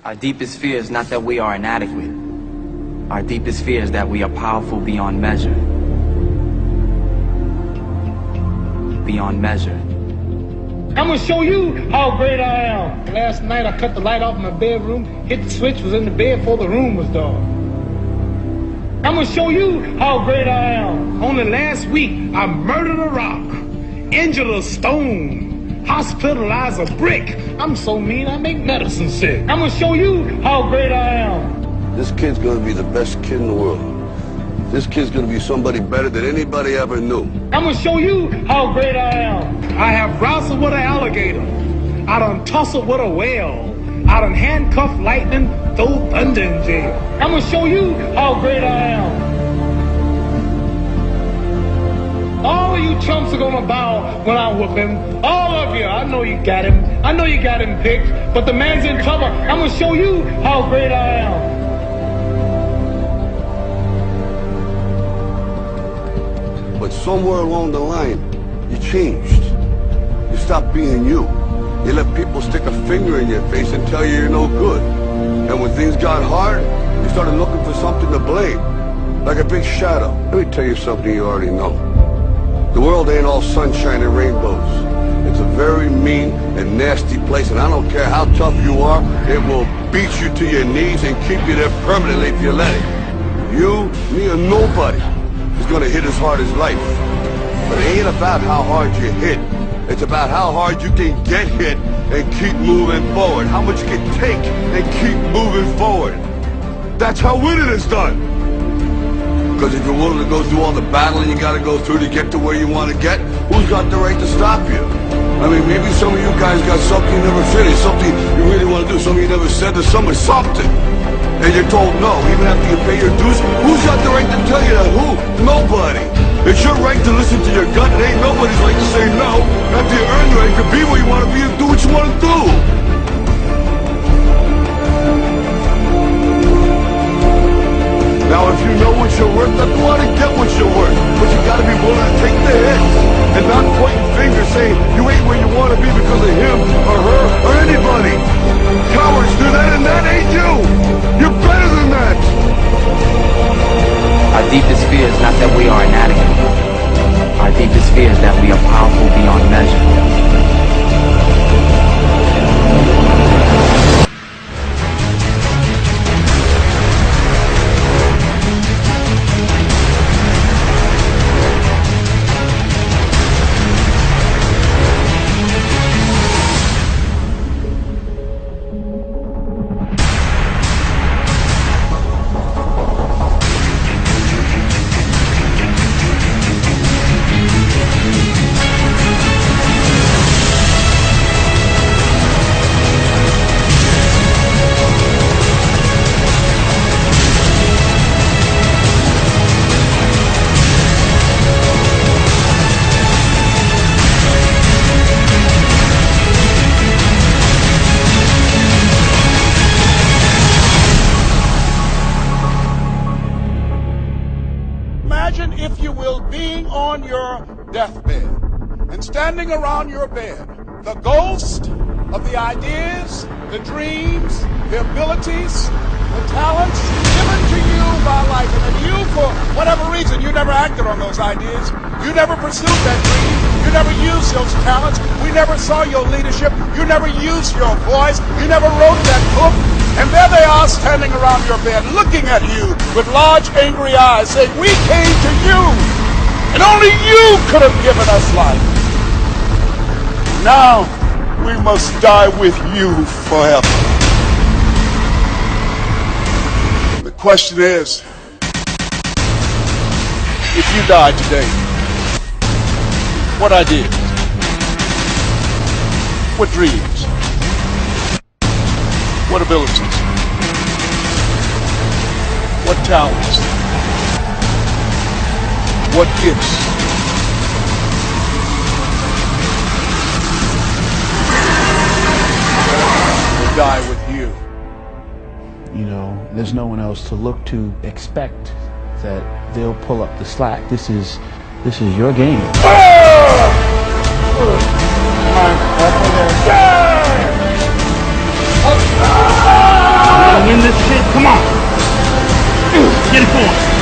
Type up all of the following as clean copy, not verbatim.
Our deepest fear is not that we are inadequate. Our deepest fear is that we are powerful beyond measure. Beyond measure. I'm gonna show you how great I am. Last night I cut the light off in my bedroom, hit the switch, was in the bed before the room was dark. I'm gonna show you how great I am. Only last week I murdered a rock, injured a stone, hospitalized a brick. I'm so mean I make medicine sick. I'm gonna show you how great I am. This kid's gonna be the best kid in the world. This kid's gonna be somebody better than anybody ever knew. I'm gonna show you how great I am. I have wrestled with an alligator. I done tussled with a whale. I done handcuffed lightning, throw thunder in jail. I'm gonna show you how great I am. All of you chumps are gonna bow when I whoop him. All of you. I know you got him. I know you got him picked, but the man's in trouble. I'm gonna show you how great I am. But somewhere along the line, you changed. You stopped being you. You let people stick a finger in your face and tell you you're no good. And when things got hard, you started looking for something to blame, like a big shadow. Let me tell you something you already know. The world ain't all sunshine and rainbows. It's a very mean and nasty place, and I don't care how tough you are, it will beat you to your knees and keep you there permanently if you let it. You, me, or nobody is gonna hit as hard as life. But it ain't about how hard you hit. It's about how hard you can get hit and keep moving forward. How much you can take and keep moving forward. That's how winning is done. Because if you're willing to go through all the battling you gotta go through to get to where you want to get, who's got the right to stop you? I mean, maybe some of you guys got something you never finished, something you really want to do, something you never said to someone, something. And you're told no, even after you pay your dues. Who's got the right to tell you that? Who? Nobody. It's your right to listen to your gut. It ain't nobody's right to say no. After you earn the right to be where you want to be and do what you want to do. Now, if you know what you're worth, then go out and get what you're worth. But you gotta be willing to take the hits and not pointing fingers saying you ain't where you want to be because of him or her or anybody. Cowards do that, and that ain't you. You're better than that. Our deepest fear is not that we are inadequate. Our deepest fear is that we are powerful beyond measure. Imagine, if you will, being on your deathbed and standing around your bed, the ghost of the ideas, the dreams, the abilities, the talents given to you by life, and that you, for whatever reason, you never acted on those ideas, you never pursued that dream, you never used those talents, we never saw your leadership, you never used your voice, you never wrote that book. And there they are standing around your bed looking at you with large angry eyes saying, we came to you and only you could have given us life. Now we must die with you forever. The question is, if you died today, what ideas? What dreams? What abilities? What talents? What gifts? Will die with you. You know, there's no one else to look to. Expect that they'll pull up the slack. This is your game. Come on, up in there. Come on. Get it for him.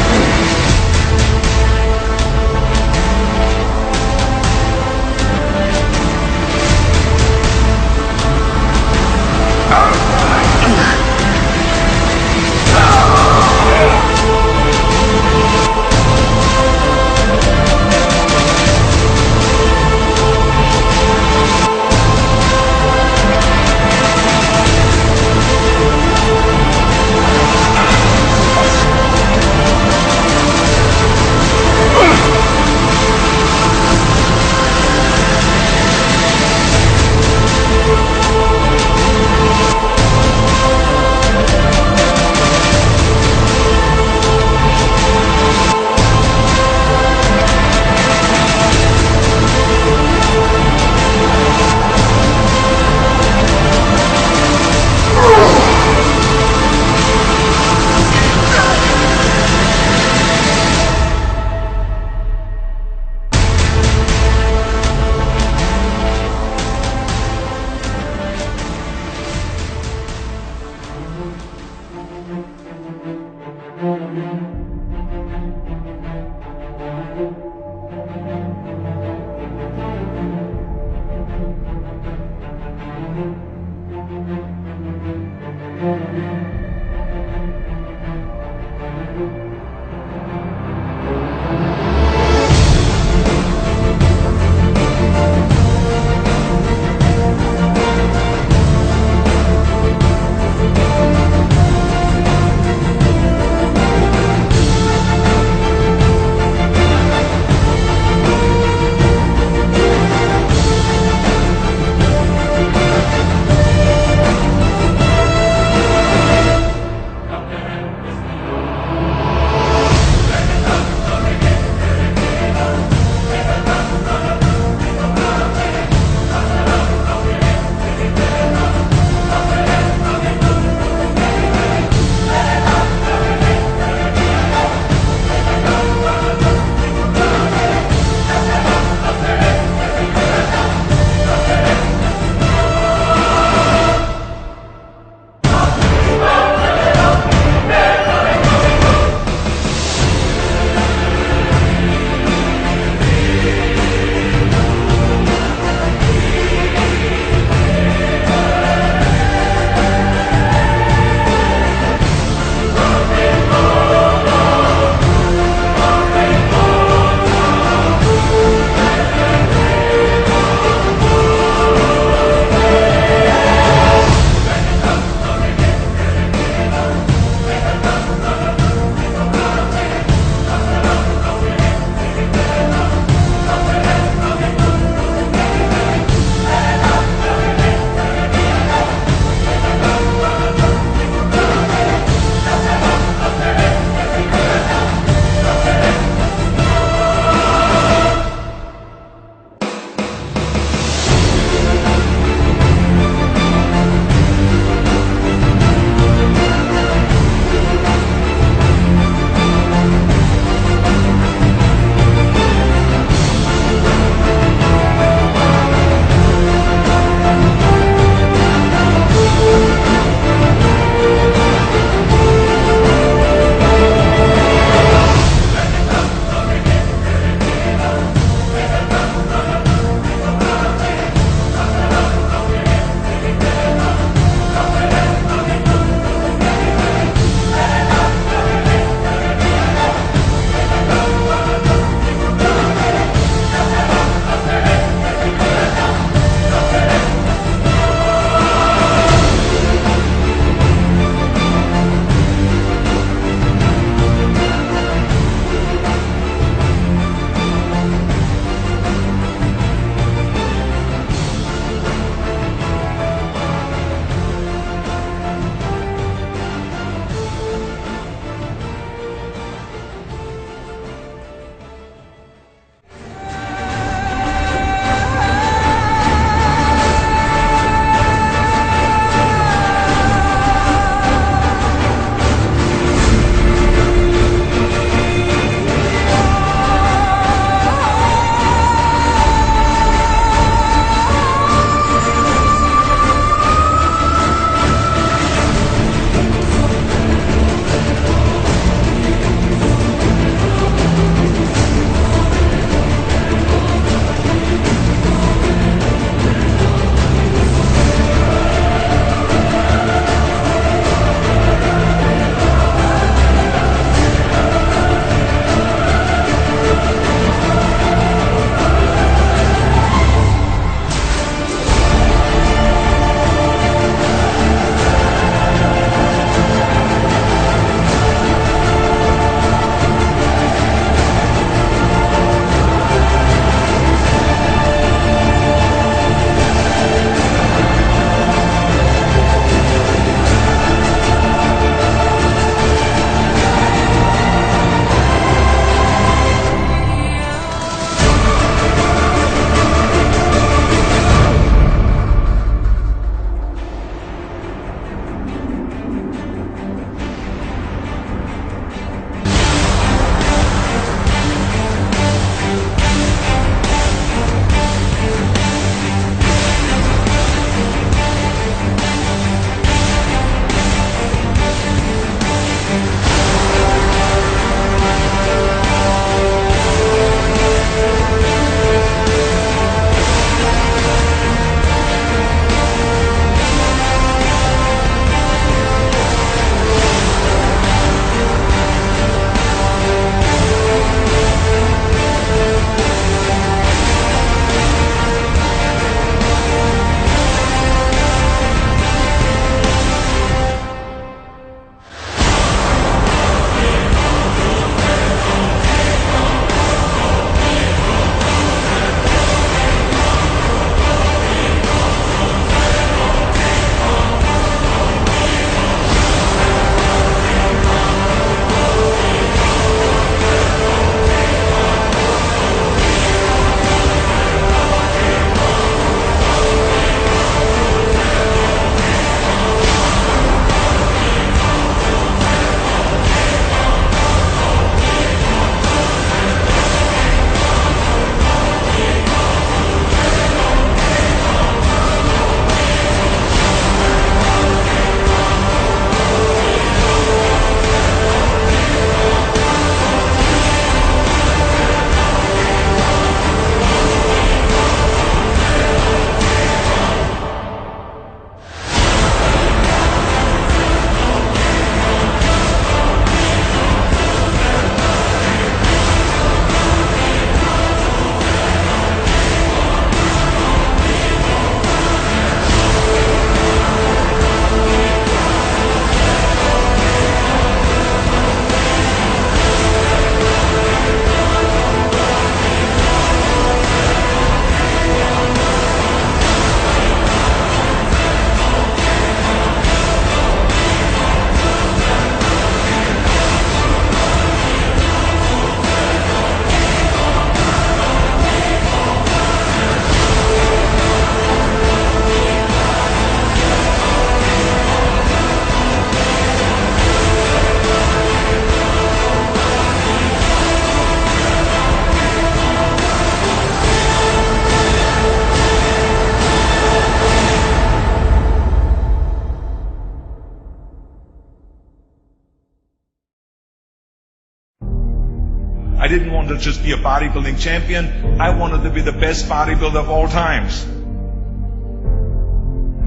didn't want to just be a bodybuilding champion. I wanted to be the best bodybuilder of all times.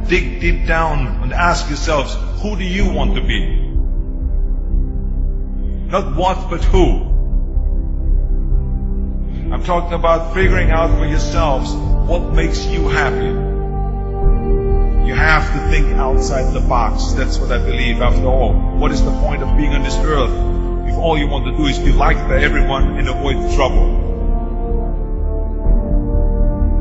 Dig deep down and ask yourselves, who do you want to be? Not what, but who. I'm talking about figuring out for yourselves what makes you happy. You have to think outside the box. That's what I believe. After all, what is the point of being on this earth if all you want to do is be liked by everyone and avoid trouble?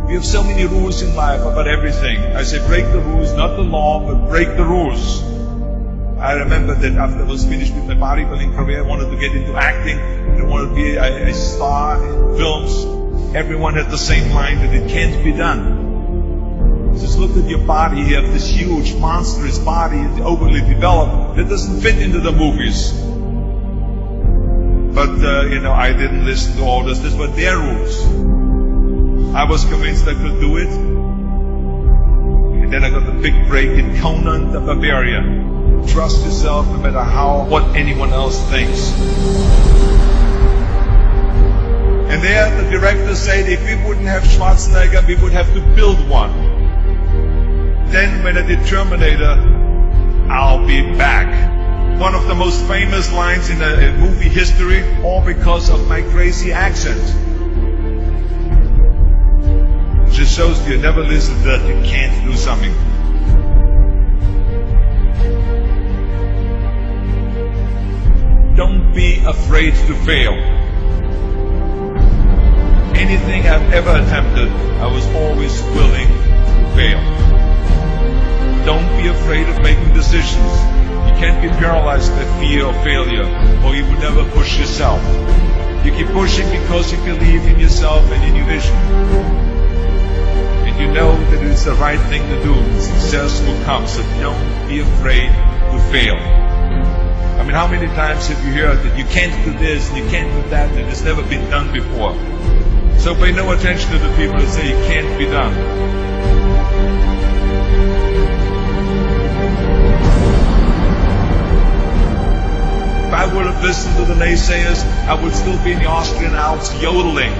We have so many rules in life about everything. I say break the rules, not the law, but break the rules. I remember that after I was finished with my bodybuilding career, I wanted to get into acting. I wanted to be a star in films. Everyone had the same line that it can't be done. Just look at your body. You have this huge, monstrous body, overly developed, that doesn't fit into the movies. But, I didn't listen to orders. These were their rules. I was convinced I could do it. And then I got the big break in Conan the Barbarian. Trust yourself no matter what anyone else thinks. And there the director said if we wouldn't have Schwarzenegger, we would have to build one. Then when I did Terminator, I'll be back. One of the most famous lines in movie history, all because of my crazy accent. Just shows you never listen to that you can't do something. Don't be afraid to fail. Anything I've ever attempted, I was always willing to fail. Don't be afraid of making decisions. You can't be paralyzed by fear of failure, or you will never push yourself. You keep pushing because you believe in yourself and in your vision. And you know that it's the right thing to do. Success will come, so don't be afraid to fail. I mean, how many times have you heard that you can't do this and you can't do that and it's never been done before? So pay no attention to the people that say it can't be done. If I would have listened to the naysayers, I would still be in the Austrian Alps yodeling.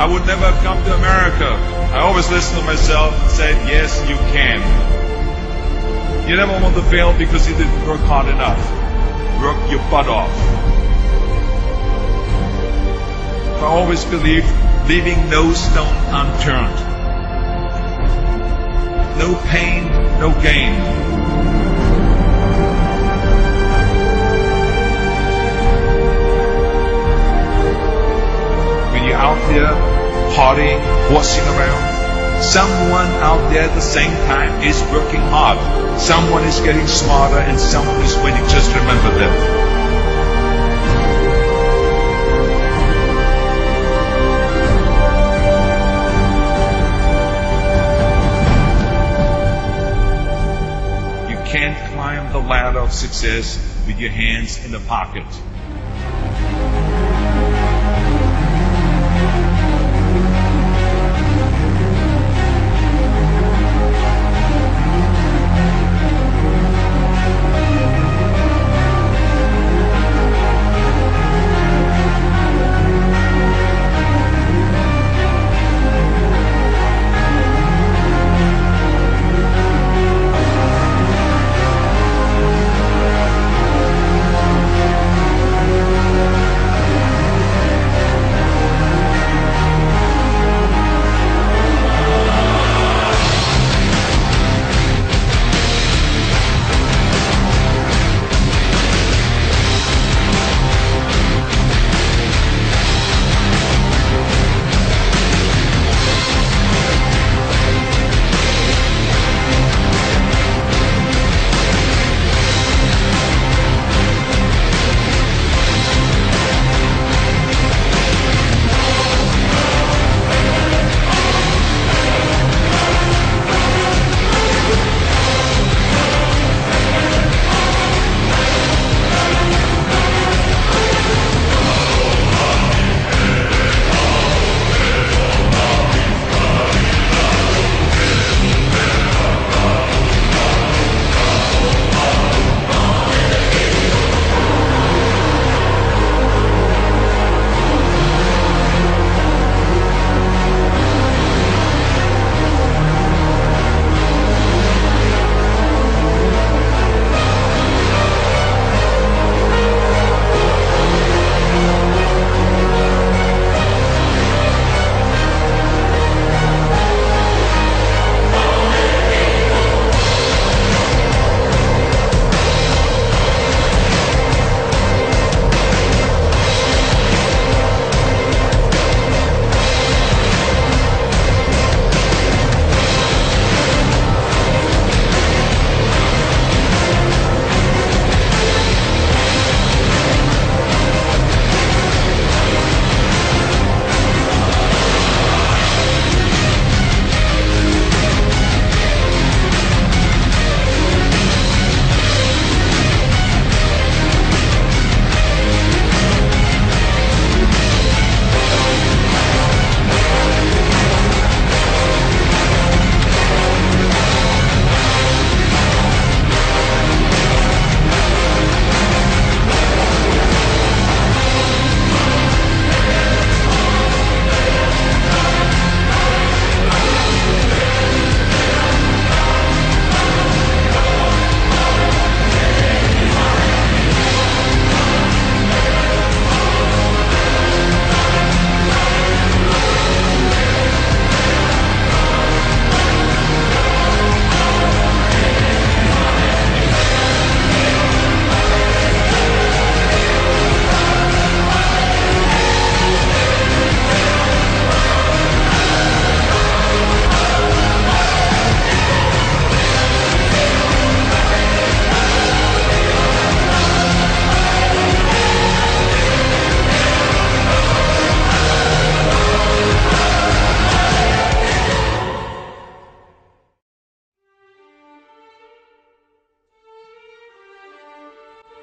I would never have come to America. I always listened to myself and said, yes, you can. You never want to fail because you didn't work hard enough. Work your butt off. I always believed leaving no stone unturned. No pain, no gain. When you're out there partying, horsing around, someone out there at the same time is working hard. Someone is getting smarter and someone is winning. Just remember that. You can't climb the ladder of success with your hands in the pocket.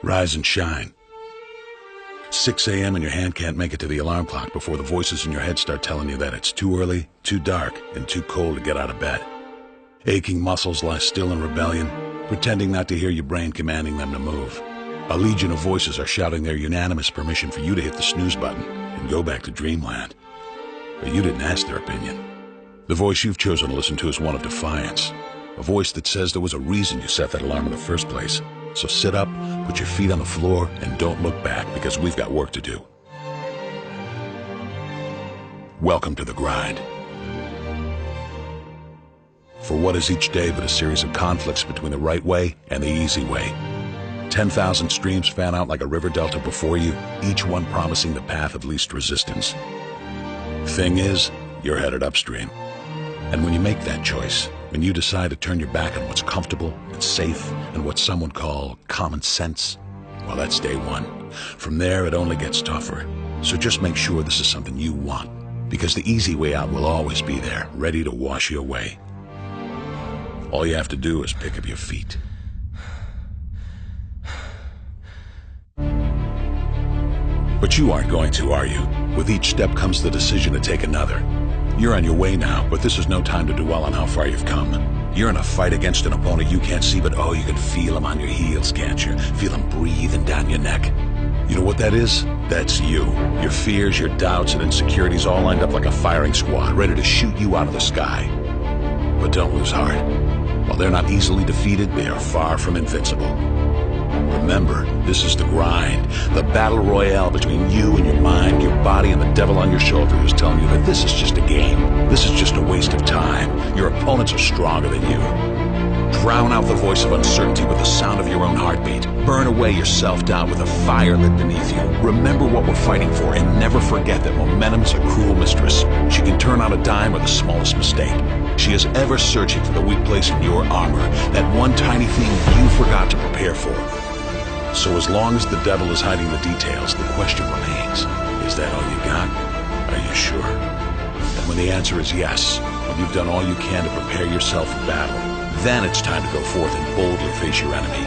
Rise and shine. 6 a.m. and your hand can't make it to the alarm clock before the voices in your head start telling you that it's too early, too dark, and too cold to get out of bed. Aching muscles lie still in rebellion, pretending not to hear your brain commanding them to move. A legion of voices are shouting their unanimous permission for you to hit the snooze button and go back to dreamland. But you didn't ask their opinion. The voice you've chosen to listen to is one of defiance. A voice that says there was a reason you set that alarm in the first place. So sit up, put your feet on the floor, and don't look back, because we've got work to do. Welcome to the grind. For what is each day but a series of conflicts between the right way and the easy way? 10,000 streams fan out like a river delta before you, each one promising the path of least resistance. Thing is, you're headed upstream. And when you make that choice, when you decide to turn your back on what's comfortable and safe and what some would call common sense, well, that's day one. From there, it only gets tougher. So just make sure this is something you want, because the easy way out will always be there, ready to wash you away. All you have to do is pick up your feet. But you aren't going to, are you? With each step comes the decision to take another. You're on your way now, but this is no time to dwell on how far you've come. You're in a fight against an opponent you can't see, but oh, you can feel him on your heels, can't you? Feel him breathing down your neck. You know what that is? That's you. Your fears, your doubts, and insecurities all lined up like a firing squad, ready to shoot you out of the sky. But don't lose heart. While they're not easily defeated, they are far from invincible. Remember, this is the grind, the battle royale between you and your mind, your body, and the devil on your shoulder who's telling you that this is just a game. This is just a waste of time. Your opponents are stronger than you. Drown out the voice of uncertainty with the sound of your own heartbeat. Burn away your self-doubt with a fire lit beneath you. Remember what we're fighting for, and never forget that momentum is a cruel mistress. She can turn on a dime with the smallest mistake. She is ever searching for the weak place in your armor, that one tiny thing you forgot to prepare for. So as long as the devil is hiding the details, the question remains, is that all you got? Are you sure? And when the answer is yes, when you've done all you can to prepare yourself for battle, then it's time to go forth and boldly face your enemy,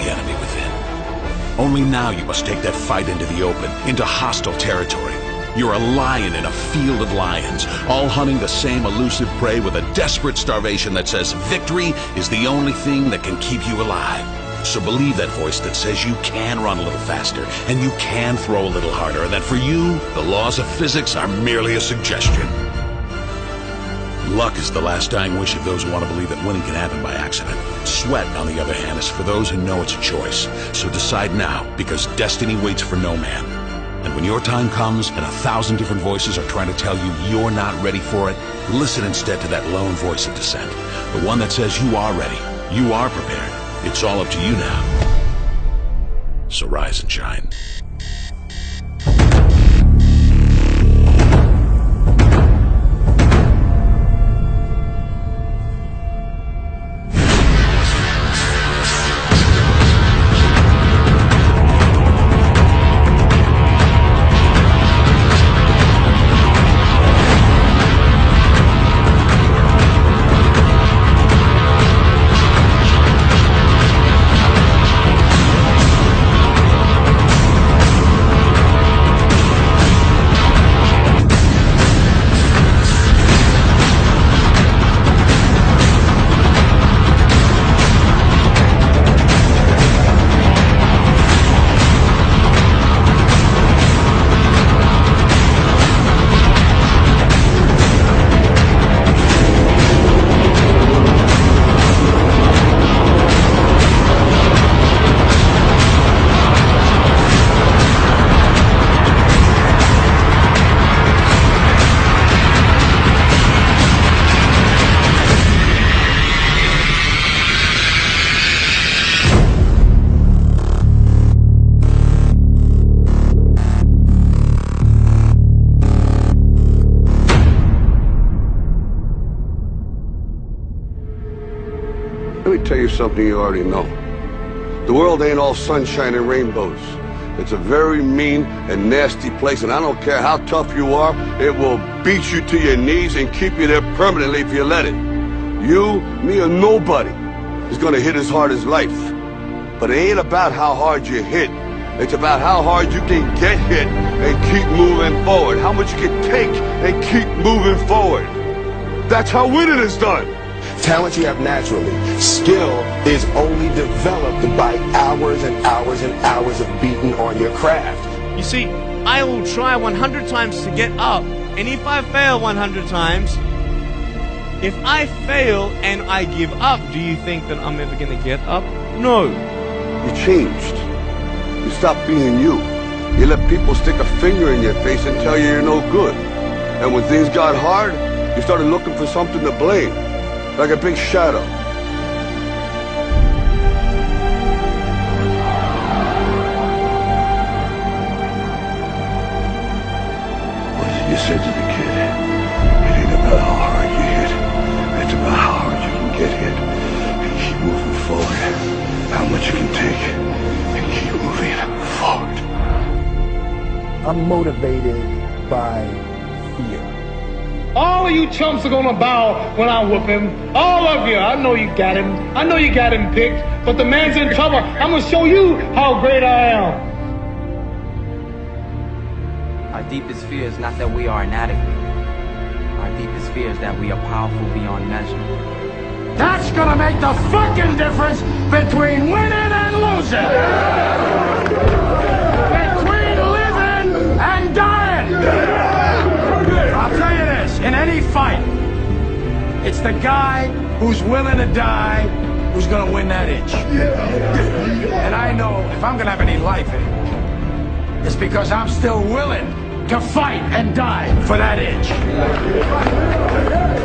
the enemy within. Only now you must take that fight into the open, into hostile territory. You're a lion in a field of lions, all hunting the same elusive prey with a desperate starvation that says victory is the only thing that can keep you alive. So believe that voice that says you can run a little faster, and you can throw a little harder, and that for you, the laws of physics are merely a suggestion. Luck is the last dying wish of those who want to believe that winning can happen by accident. Sweat, on the other hand, is for those who know it's a choice. So decide now, because destiny waits for no man. And when your time comes and 1,000 different voices are trying to tell you you're not ready for it, listen instead to that lone voice of dissent. The one that says you are ready, you are prepared. It's all up to you now. So rise and shine. Let me tell you something you already know. The world ain't all sunshine and rainbows. It's a very mean and nasty place, and I don't care how tough you are, it will beat you to your knees and keep you there permanently if you let it. You, me, or nobody is gonna hit as hard as life. But it ain't about how hard you hit. It's about how hard you can get hit and keep moving forward. How much you can take and keep moving forward. That's how winning is done. Talent you have naturally. Skill is only developed by hours and hours and hours of beating on your craft. You see, I will try 100 times to get up, and if I fail 100 times, if I fail and I give up, do you think that I'm ever going to get up? No. You changed. You stopped being you. You let people stick a finger in your face and tell you you're no good. And when things got hard, you started looking for something to blame, like a big shadow. You said to the kid, it ain't about how hard you hit. It's about how hard you can get hit and keep moving forward. How much you can take and keep moving forward. I'm motivated by fear. All of you chumps are gonna bow when I whoop him. All of you. I know you got him. I know you got him picked. But the man's in trouble. I'm gonna show you how great I am. Our deepest fear is not that we are inadequate. Our deepest fear is that we are powerful beyond measure. That's gonna make the fucking difference between winning and losing. Between living and dying. I'll tell you this, in any fight, it's the guy who's willing to die who's gonna win that itch. And I know if I'm gonna have any life in it, it's because I'm still willing to fight and die for that itch.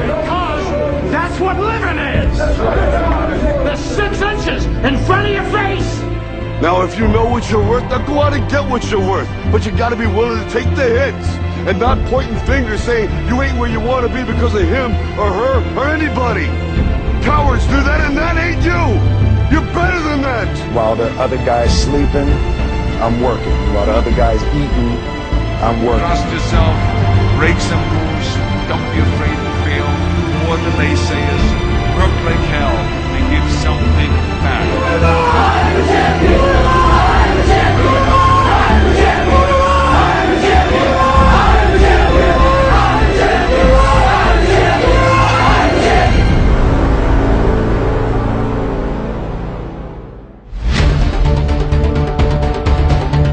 Because that's what living is. The 6 inches in front of your face. Now if you know what you're worth, now go out and get what you're worth. But you gotta be willing to take the hits and not pointing fingers saying you ain't where you want to be because of him or her or anybody. Cowards do that and that ain't you. You're better than that. While the other guy's sleeping, I'm working. While the other guy's eating, I'm working. Trust yourself, break some rules, don't be afraid to fail. More than naysayers, work like hell and give something back. I'm a champion! I'm a champion! I'm a champion! I'm a champion! I'm a champion! I'm a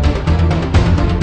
champion! I'm a champion!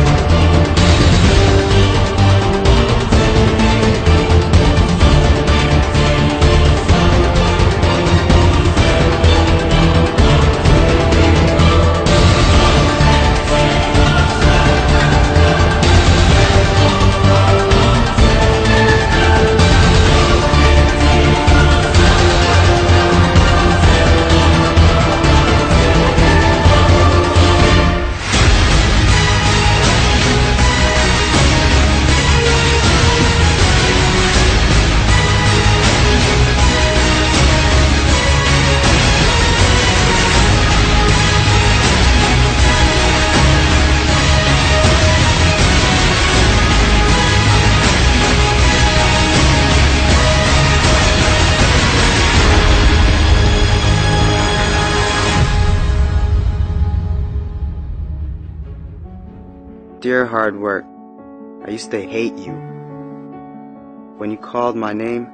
I'm a champion! Dear hard work, I used to hate you. When you called my name,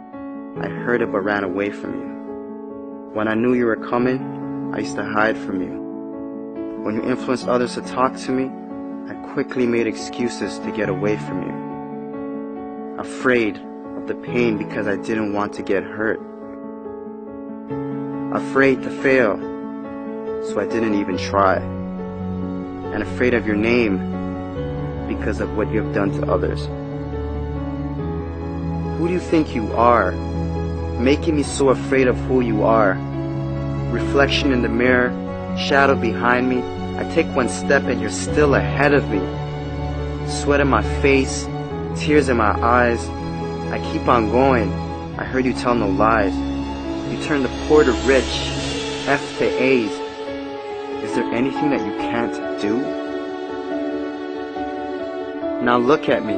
I heard it but ran away from you. When I knew you were coming, I used to hide from you. When you influenced others to talk to me, I quickly made excuses to get away from you. Afraid of the pain because I didn't want to get hurt. Afraid to fail, so I didn't even try. and afraid of your name because of what you have done to others. Who do you think you are, making me so afraid of who you are? Reflection in the mirror, shadow behind me. I take one step and you're still ahead of me. Sweat in my face, tears in my eyes. I keep on going. I heard you tell no lies. You turn the poor to rich, F to A's. Is there anything that you can't do? Now look at me.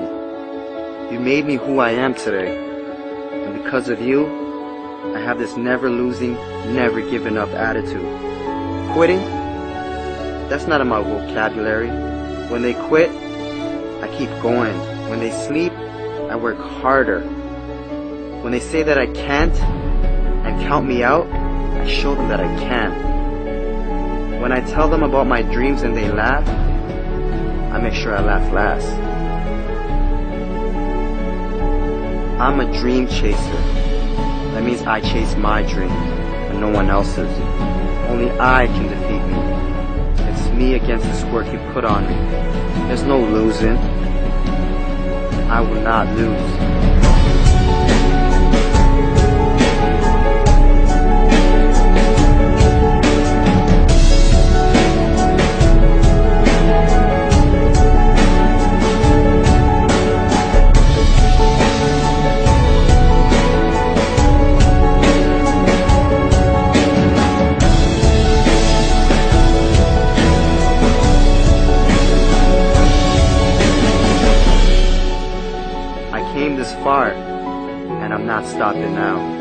You made me who I am today. And because of you, I have this never losing, never giving up attitude. Quitting? That's not in my vocabulary. When they quit, I keep going. When they sleep, I work harder. When they say that I can't and count me out, I show them that I can. When I tell them about my dreams and they laugh, I make sure I laugh last. I'm a dream chaser. That means I chase my dream and no one else's. Only I can defeat me. It's me against this work you put on me. There's no losing. I will not lose. Far, and I'm not stopping now.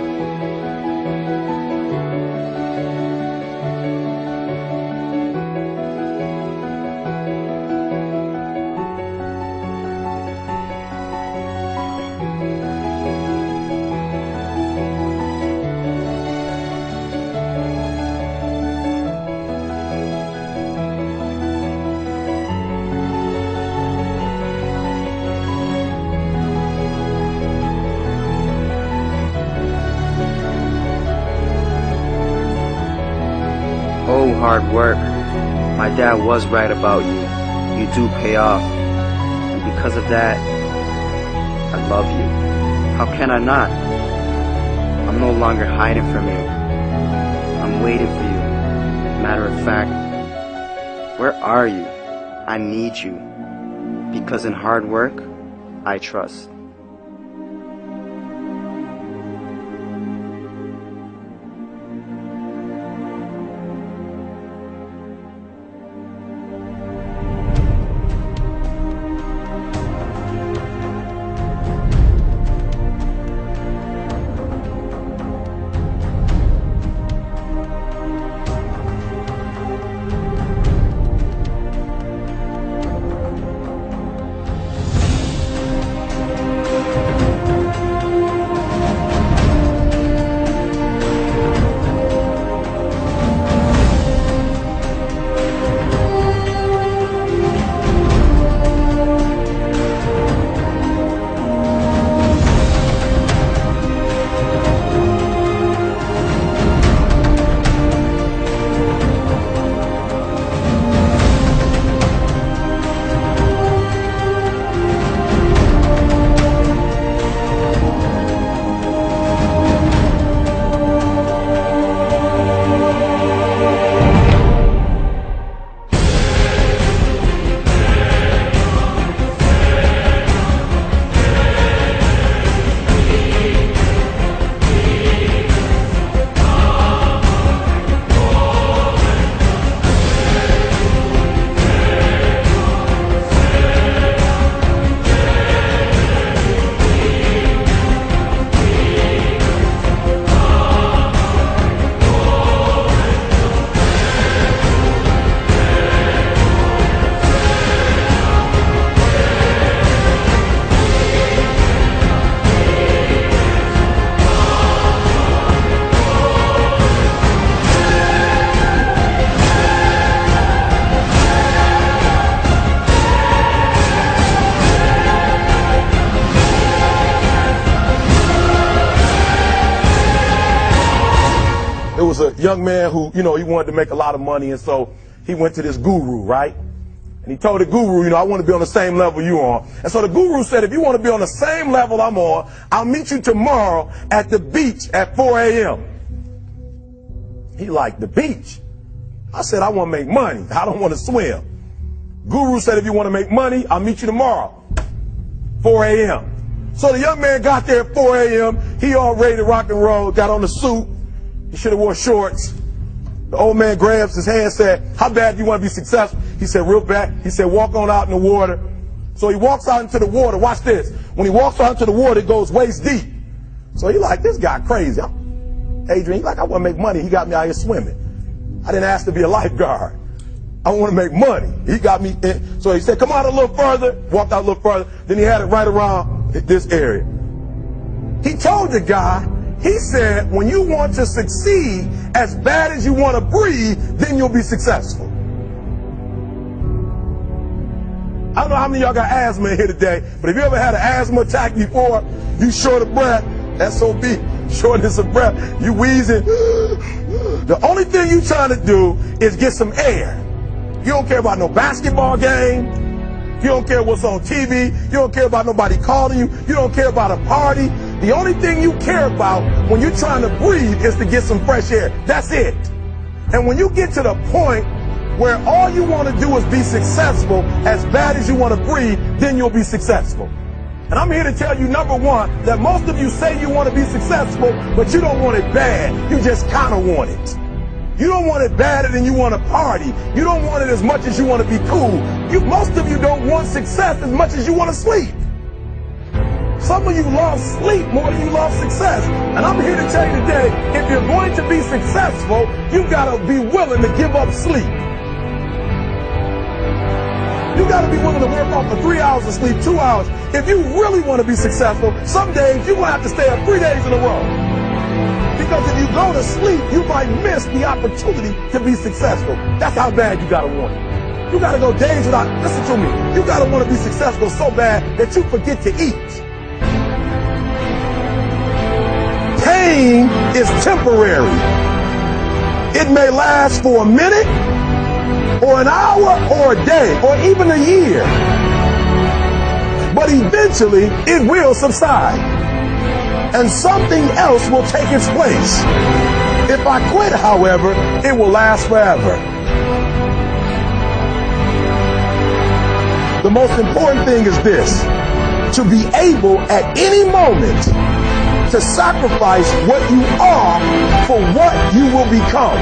Oh, hard work. My dad was right about you. You do pay off. And because of that, I love you. How can I not? I'm no longer hiding from you. I'm waiting for you. Matter of fact, where are you? I need you. Because in hard work, I trust. It was a young man who, he wanted to make a lot of money, and so he went to this guru, right? And he told the guru, I want to be on the same level you on. And so the guru said, if you want to be on the same level I'm on, I'll meet you tomorrow at the beach at 4 a.m. He like, the beach? I said, I want to make money. I don't want to swim. Guru said, if you want to make money, I'll meet you tomorrow, 4 a.m. So the young man got there at 4 a.m. He all ready to rock and roll, got on the suit. He should have wore shorts. The old man grabs his hand and said, how bad do you want to be successful? He said, real bad. He said, walk on out in the water. So he walks out into the water. Watch this. When he walks out into the water, it goes waist deep. So he like, this guy crazy. Adrian, he like, I want to make money. He got me out here swimming. I didn't ask to be a lifeguard. I want to make money. He got me in. So he said, come out a little further. Walked out a little further. Then he had it right around this area. He told the guy, he said, when you want to succeed as bad as you want to breathe, then you'll be successful. I don't know how many of y'all got asthma in here today, but if you ever had an asthma attack before, you short of breath, SOB, shortness of breath, you wheezing. The only thing you trying to do is get some air. You don't care about no basketball game. You don't care what's on TV. You don't care about nobody calling you. You don't care about a party. The only thing you care about when you're trying to breathe is to get some fresh air. That's it. And when you get to the point where all you want to do is be successful as bad as you want to breathe, then you'll be successful. And I'm here to tell you, number one, that most of you say you want to be successful, but you don't want it bad. You just kind of want it. You don't want it badder than you want to party. You don't want it as much as you want to be cool. Most of you don't want success as much as you want to sleep. Some of you love sleep more than you love success. And I'm here to tell you today, if you're going to be successful, you got to be willing to give up sleep. You got to be willing to work off for 3 hours of sleep, 2 hours. If you really want to be successful, some days you're going to have to stay up 3 days in a row. Because if you go to sleep, you might miss the opportunity to be successful. That's how bad you got to want it. You got to go days without, listen to me, you got to want to be successful so bad that you forget to eat. Pain is temporary. It may last for a minute, or an hour, or a day, or even a year. But eventually, it will subside. And something else will take its place. If I quit, however, it will last forever. The most important thing is this: to be able at any moment to sacrifice what you are for what you will become.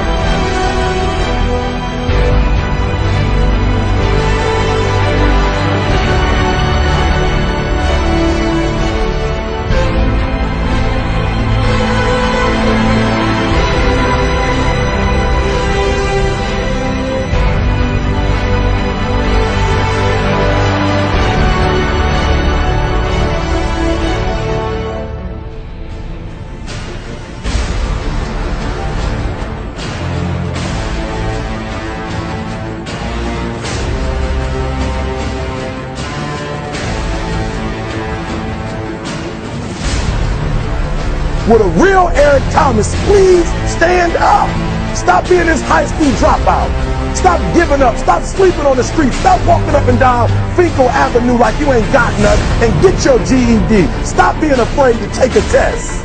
With a real Eric Thomas, please stand up. Stop being this high school dropout. Stop giving up. Stop sleeping on the street. Stop walking up and down Fecal Avenue like you ain't got nothing, and get your GED. Stop being afraid to take a test.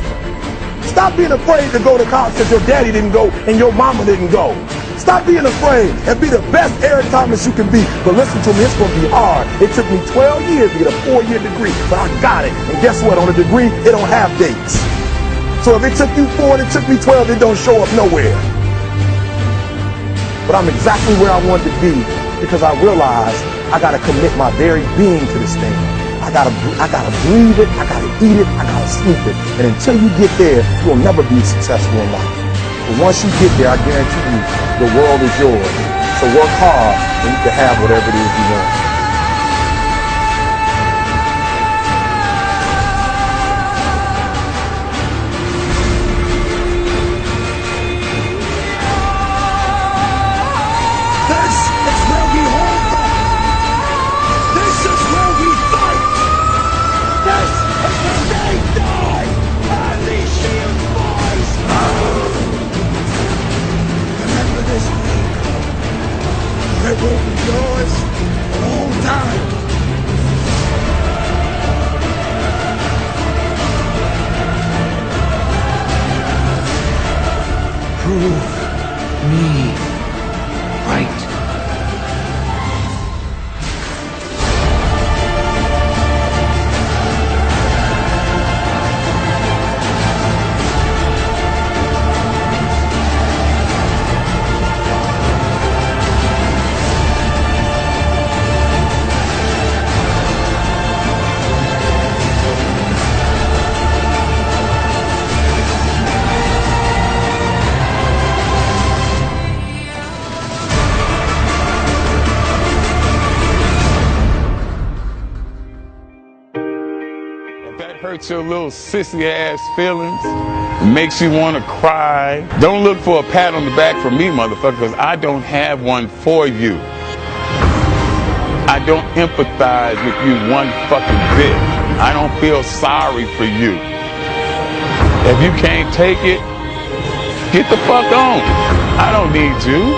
Stop being afraid to go to college because your daddy didn't go and your mama didn't go. Stop being afraid and be the best Eric Thomas you can be. But listen to me, it's going to be hard. It took me 12 years to get a 4-year degree, but I got it. And guess what? On a degree, it don't have dates. So if it took you 4 and it took me 12, it don't show up nowhere. But I'm exactly where I wanted to be because I realized I got to commit my very being to this thing. I gotta breathe it, I gotta eat it, I gotta sleep it. And until you get there, you'll never be successful in life. But once you get there, I guarantee you, the world is yours. So work hard and you can have whatever it is you want. It will be yours. Prove me right. That hurts your little sissy ass feelings. It makes you want to cry. Don't look for a pat on the back from me, motherfucker, because I don't have one for you. I don't empathize with you one fucking bit. I don't feel sorry for you. If you can't take it, get the fuck on. I don't need you.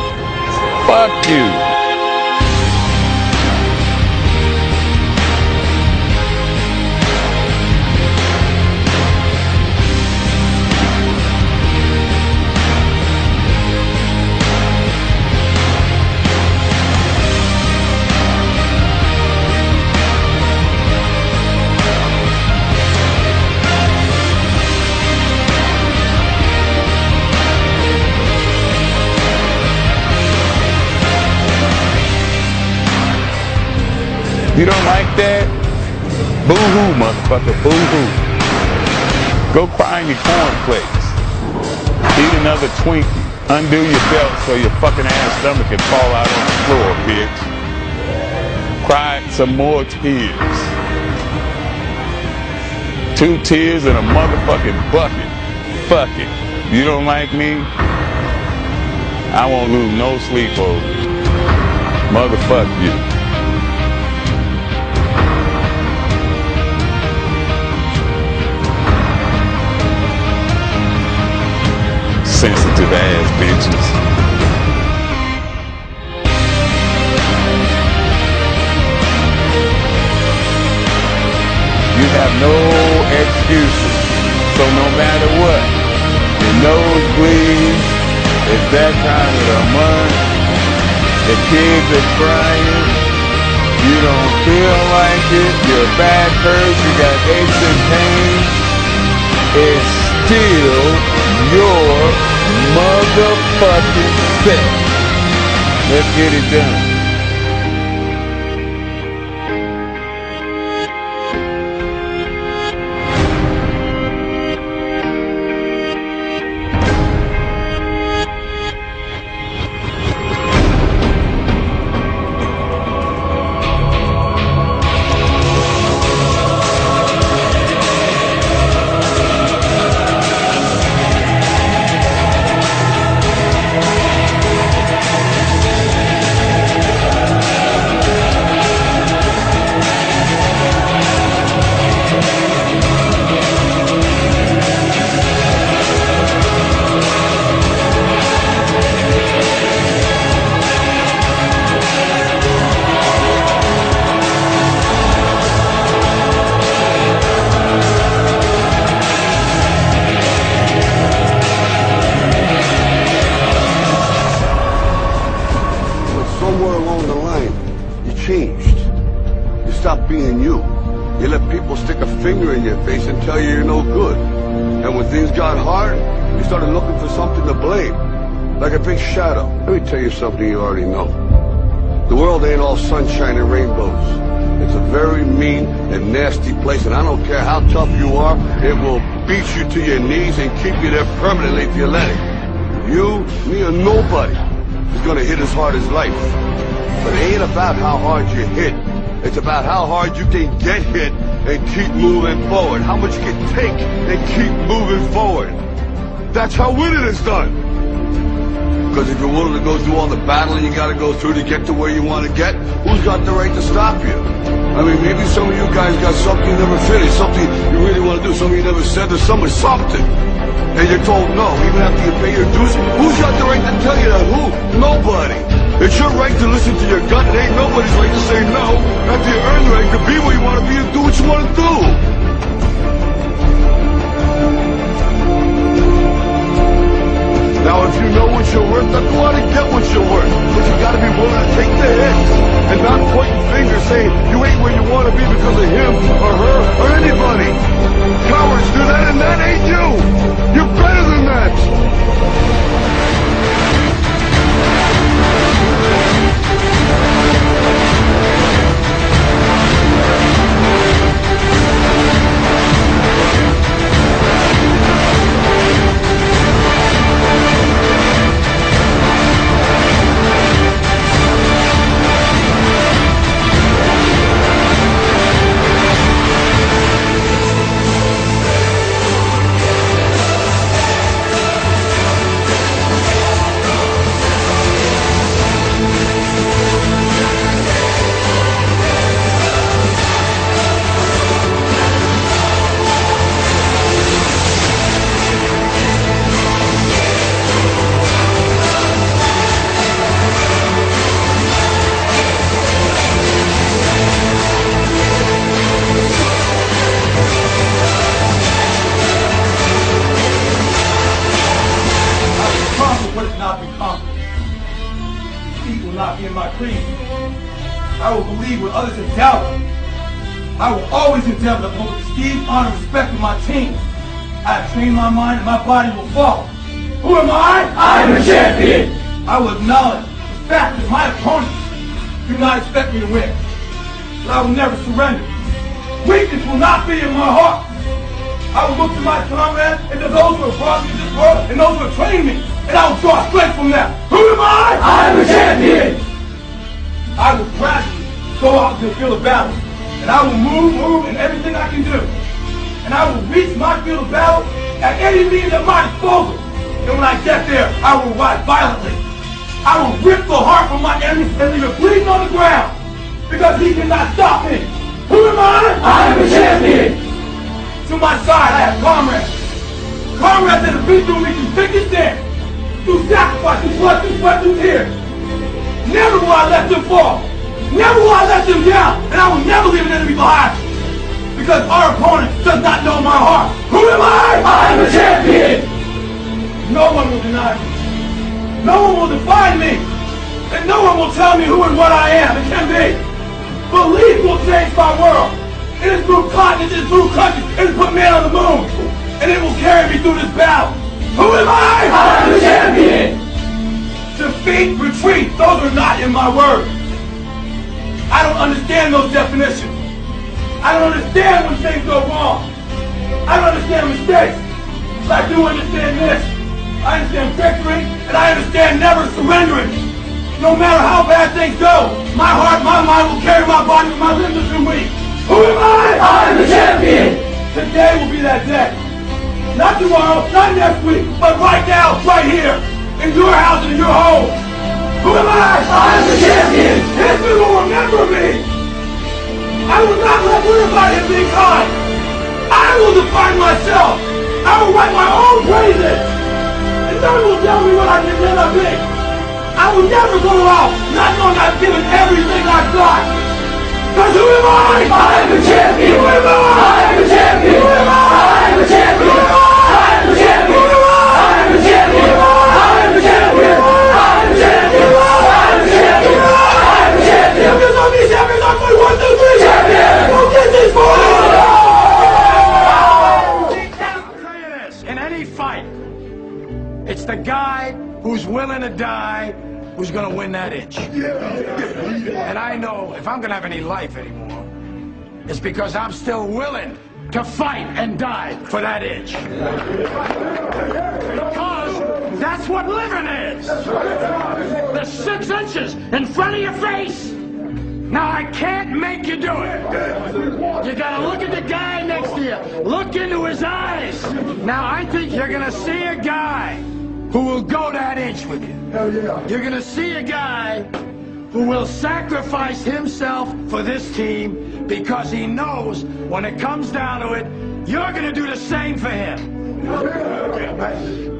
Fuck you. You don't like that? Boo-hoo, motherfucker, boo-hoo. Go cry in your cornflakes. Eat another Twinkie. Undo your belt so your fucking ass stomach can fall out on the floor, bitch. Cry some more tears. 2 tears in a motherfucking bucket. Fuck it. You don't like me? I won't lose no sleep over you. Motherfuck you. Sensitive ass bitches. You have no excuses. So no matter what, your nose bleeds, it's that time of the month, the kids are crying, you don't feel like it, your back hurts, you got aches and pains, it's still your motherfucking set. Let's get it done. Changed. You stopped being you. You let people stick a finger in your face and tell you you're no good. And when things got hard, you started looking for something to blame. Like a big shadow. Let me tell you something you already know. The world ain't all sunshine and rainbows. It's a very mean and nasty place, and I don't care how tough you are, it will beat you to your knees and keep you there permanently if you let it. You, me, or nobody is gonna hit as hard as life. But it ain't about how hard you hit. It's about how hard you can get hit and keep moving forward. How much you can take and keep moving forward. That's how winning is done. Because if you're willing to go through all the battling you gotta go through to get to where you want to get, who's got the right to stop you? I mean, maybe some of you guys got something you never finished, something you really want to do, something you never said to someone, something. And you're told no, even after you pay your dues. Who's got the right to tell you that? Who? Nobody. It's your right to listen to your gut. It ain't nobody's right to say no. After you earn the right to be where you want to be and do what you want to do. Now, if you you're worth, now go out and get what you're worth. But you gotta be willing to take the hits and not pointing fingers saying you ain't where you want to be because of him or her or anybody. Cowards do that, and that ain't you. You're better than that. I will believe what others have doubted. I will always endeavor to hold esteem, honor, and respect of my team. I have trained my mind and my body will follow. Who am I? I am a champion. I will acknowledge the fact that my opponents do not expect me to win. But I will never surrender. Weakness will not be in my heart. I will look to my comrades and to those who have brought me to this world and those who have trained me, and I will draw strength from them. Who am I? I am a champion. I will gradually go out to the field of battle, and I will move in everything I can do. And I will reach my field of battle at any means at my disposal. And when I get there, I will ride violently. I will rip the heart from my enemy and leave it bleeding on the ground, because he cannot stop me. Who am I? I am a champion. To my side, I have comrades. Comrades that have been through me through thick and thin, through sacrifice, through blood, through sweat, through tears. Never will I let them fall. Never will I let them down. And I will never leave an enemy behind. Because our opponent does not know my heart. Who am I? I am a champion. No one will deny me. No one will define me. And no one will tell me who and what I am. It can be. Belief will change my world. It has moved continents, it has moved countries, it has put man on the moon. And it will carry me through this battle. Who am I? I am a champion. Defeat, retreat, those are not in my words. I don't understand those definitions. I don't understand when things go wrong. I don't understand mistakes. But I do understand this. I understand victory, and I understand never surrendering. No matter how bad things go, my heart, my mind will carry my body when my limbs are too weak. Who am I? I am the champion. Today will be that day. Not tomorrow, not next week, but right now, right here. In your house and in your home. Who am I? I am the champion. History will remember me. I will not let everybody be kind. I will define myself. I will write my own praises. And no one will tell me what I can never be. I will never go out not knowing I've given everything I've got. Because who am I? I am the champion. Who am I? I am the champion. Who am I? I am the champion. Who am I? I am the champion. Who am I? I am the champion. In any fight, it's the guy who's willing to die who's gonna win that inch. And I know if I'm gonna have any life anymore, it's because I'm still willing to fight and die for that inch. Because that's what living is. The 6 inches in front of your face. Now, I can't make you do it. You gotta look at the guy next to you. Look into his eyes. Now, I think you're gonna see a guy who will go that inch with you. Hell yeah. You're gonna see a guy who will sacrifice himself for this team because he knows when it comes down to it, you're gonna do the same for him.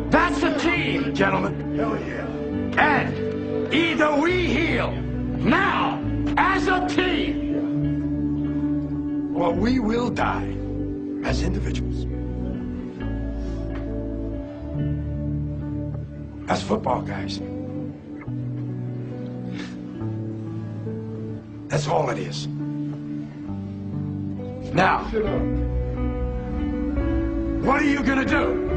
That's the team, gentlemen. Hell yeah. And either we heal now as a team, or we will die as individuals. as football guys. That's all it is. Now, what are you gonna do?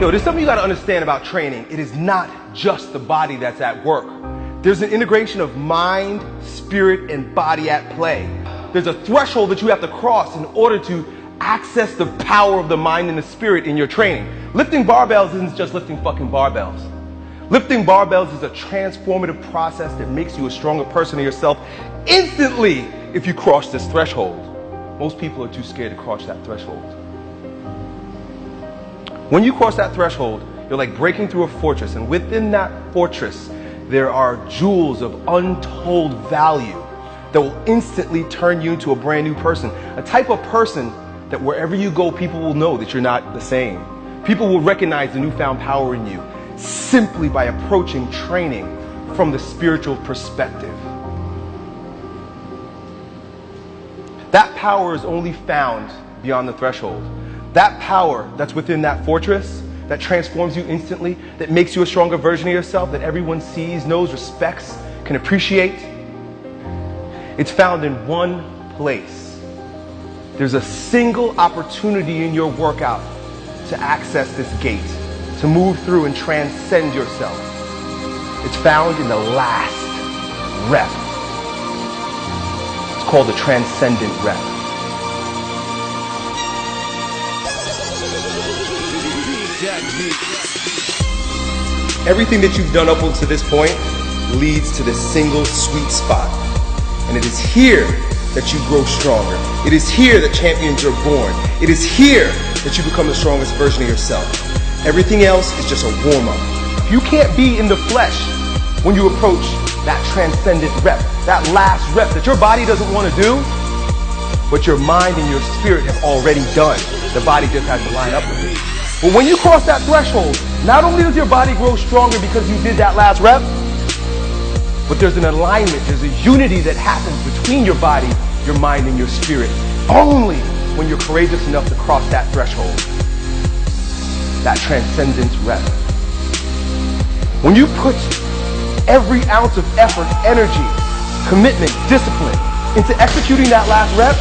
Yo, there's something you gotta understand about training. It is not just the body that's at work. There's an integration of mind, spirit, and body at play. There's a threshold that you have to cross in order to access the power of the mind and the spirit in your training. Lifting barbells isn't just lifting fucking barbells. Lifting barbells is a transformative process that makes you a stronger person of yourself instantly if you cross this threshold. Most people are too scared to cross that threshold. When you cross that threshold, you're like breaking through a fortress, and within that fortress, there are jewels of untold value that will instantly turn you into a brand new person. A type of person that wherever you go, people will know that you're not the same. People will recognize the newfound power in you simply by approaching training from the spiritual perspective. That power is only found beyond the threshold. That power that's within that fortress, that transforms you instantly, that makes you a stronger version of yourself, that everyone sees, knows, respects, can appreciate, it's found in one place. There's a single opportunity in your workout to access this gate, to move through and transcend yourself. It's found in the last rep. It's called the transcendent rep. Everything that you've done up until this point leads to this single sweet spot. And it is here that you grow stronger. It is here that champions are born. It is here that you become the strongest version of yourself. Everything else is just a warm-up. If you can't be in the flesh when you approach that transcendent rep, that last rep that your body doesn't want to do, but your mind and your spirit have already done. The body just has to line up with it. But when you cross that threshold, not only does your body grow stronger because you did that last rep, but there's an alignment, there's a unity that happens between your body, your mind, and your spirit. Only when you're courageous enough to cross that threshold. That transcendence rep. When you put every ounce of effort, energy, commitment, discipline into executing that last rep,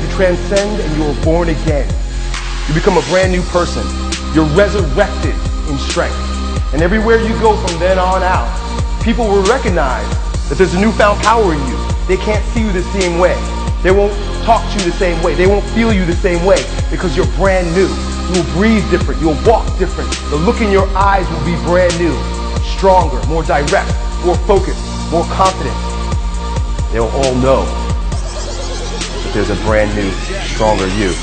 you transcend and you are born again. You become a brand new person. You're resurrected in strength. And everywhere you go from then on out, people will recognize that there's a newfound power in you. They can't see you the same way. They won't talk to you the same way. They won't feel you the same way because you're brand new. You will breathe different. You'll walk different. The look in your eyes will be brand new, stronger, more direct, more focused, more confident. They'll all know that there's a brand new, stronger you.